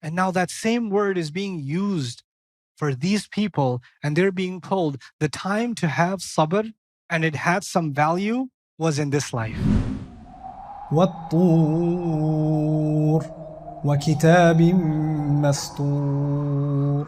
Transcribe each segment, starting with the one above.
And now that same word is being used for these people, and they're being told the time to have sabr and it had some value was in this life. والطور وكتاب مسطور.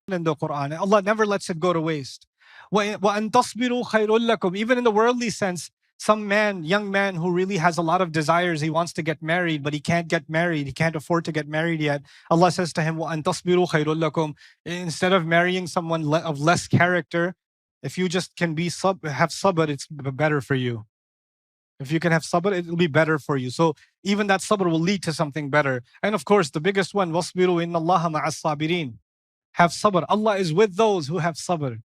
In the Quran, Allah never lets it go to waste. وَأَن تَصْبِرُوا خَيْرٌ لَكُمْ. Even in the worldly sense, some young man who really has a lot of desires, he wants to get married, but he can't get married, he can't afford to get married yet. Allah says to him, وَأَن تَصْبِرُوا خَيْرٌ لَكُمْ. Instead of marrying someone of less character, if you just can have sabr, it's better for you. If you can have sabr, it will be better for you. So even that sabr will lead to something better. And of course, the biggest one, وَاصْبِرُوا إِنَّ اللَّهَ مَعَ الصَّابِرِينَ. Have sabr. Allah is with those who have sabr.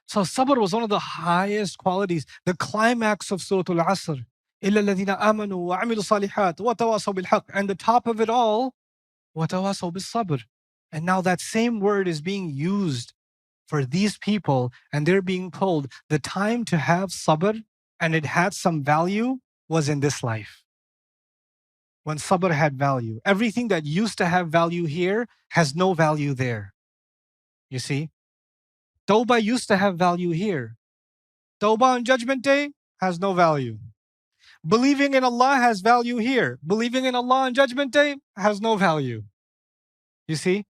So sabr was one of the highest qualities, the climax of Surah Al-Asr. إِلَّا الَّذِينَ آمَنُوا وَعَمِلُوا الصَّالِحَاتِ وَتَوَاصَوْا بِالْحَقِّ. And the top of it all, وَتَوَاصَوْا بِالصَّبْرِ. And now that same word is being used for these people, and they're being told the time to have sabr and it had some value was in this life. When sabr had value. Everything that used to have value here has no value there. You see? Tawbah used to have value here. Tawbah on Judgment Day has no value. Believing in Allah has value here. Believing in Allah on Judgment Day has no value. You see?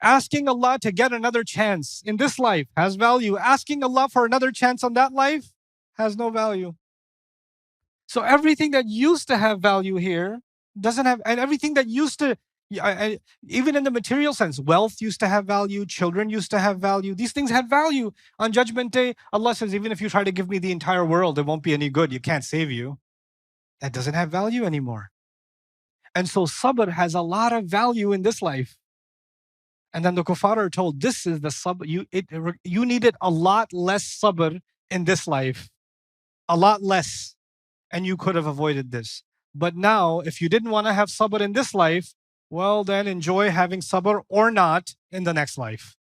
Asking Allah to get another chance in this life has value. Asking Allah for another chance on that life has no value. So everything that used to have value here doesn't have, and everything that used to, even in the material sense, wealth used to have value, children used to have value. These things had value. On Judgment Day, Allah says, even if you try to give me the entire world, it won't be any good. You can't save you. That doesn't have value anymore. And so sabr has a lot of value in this life. And then the kuffar are told, this is the sabr. You needed a lot less sabr in this life. A lot less. And you could have avoided this. But now, if you didn't want to have sabr in this life, well then enjoy having sabr or not in the next life.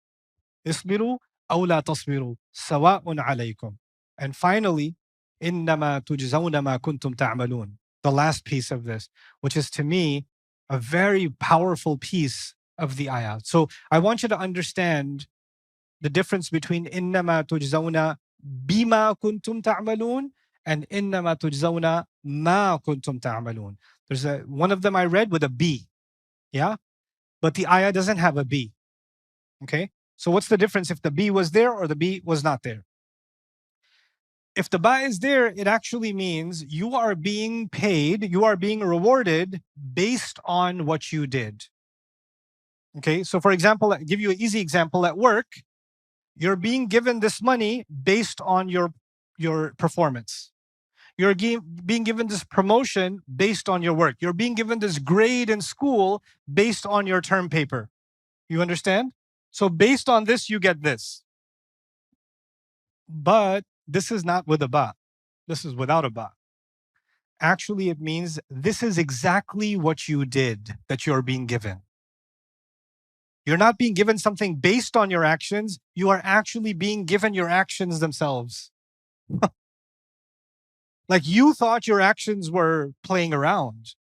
Isbiru aw la tasbiru, sawa'un alaykum. And finally, innama tujzawna ma kuntum ta'malun. The last piece of this, which is to me a very powerful piece of the ayah. So I want you to understand the difference between innama tujzawna bima kuntum ta'malun and innama tujzawna ma kuntum ta'malun. There's one of them I read with a B, yeah? But the ayah doesn't have a B, okay? So what's the difference if the B was there or the B was not there? If the ba is there, it actually means you are being paid, you are being rewarded based on what you did. Okay, so for example, I'll give you an easy example at work. You're being given this money based on your performance. You're being given this promotion based on your work. You're being given this grade in school based on your term paper. You understand? So based on this, you get this. But this is not with a ba. This is without a ba. Actually, it means this is exactly what you did that you're being given. You're not being given something based on your actions. You are actually being given your actions themselves. Like you thought your actions were playing around,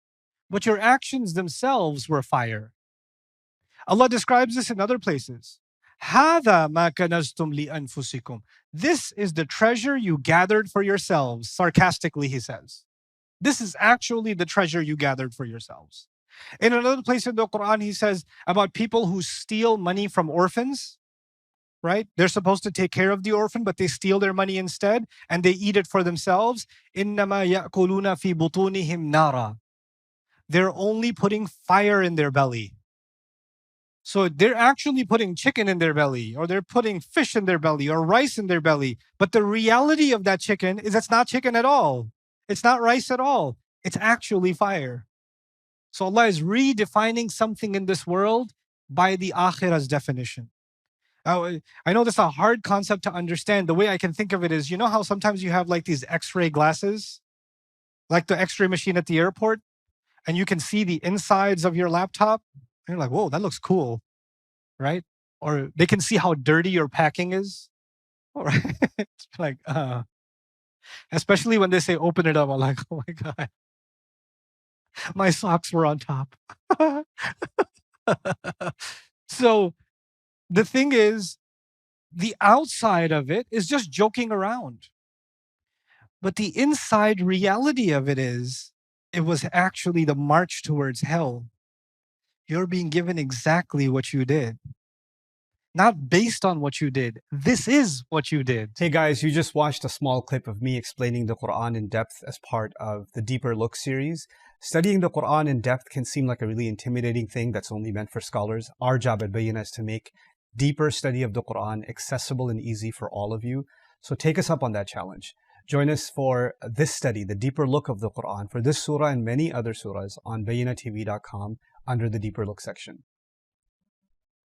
but your actions themselves were fire. Allah describes this in other places. هَذَا مَا كَنَزْتُمْ لِأَنفُسِكُمْ. This is the treasure you gathered for yourselves. Sarcastically, he says. This is actually the treasure you gathered for yourselves. In another place in the Quran, he says about people who steal money from orphans, right? They're supposed to take care of the orphan, but they steal their money instead and they eat it for themselves. إِنَّمَا يَأْكُلُونَ فِي بُطُونِهِمْ نَارًا. They're only putting fire in their belly. So they're actually putting chicken in their belly, or they're putting fish in their belly, or rice in their belly. But the reality of that chicken is it's not chicken at all. It's not rice at all. It's actually fire. So Allah is redefining something in this world by the akhirah's definition. Now, I know this is a hard concept to understand. The way I can think of it is, you know how sometimes you have like these x-ray glasses, like the x-ray machine at the airport, and you can see the insides of your laptop? And you're like, whoa, that looks cool, right? Or they can see how dirty your packing is. All right. Like, Especially when they say open it up, I'm like, oh my God, my socks were on top. So the thing is, the outside of it is just joking around. But the inside reality of it is, it was actually the march towards hell. You're being given exactly what you did, not based on what you did. This is what you did. Hey guys, you just watched a small clip of me explaining the Quran in depth as part of the Deeper Look series. Studying the Quran in depth can seem like a really intimidating thing that's only meant for scholars. Our job at Bayyinah is to make deeper study of the Quran accessible and easy for all of you. So take us up on that challenge. Join us for this study, the Deeper Look of the Quran, for this surah and many other surahs on BayyinahTV.com under the Deeper Look section.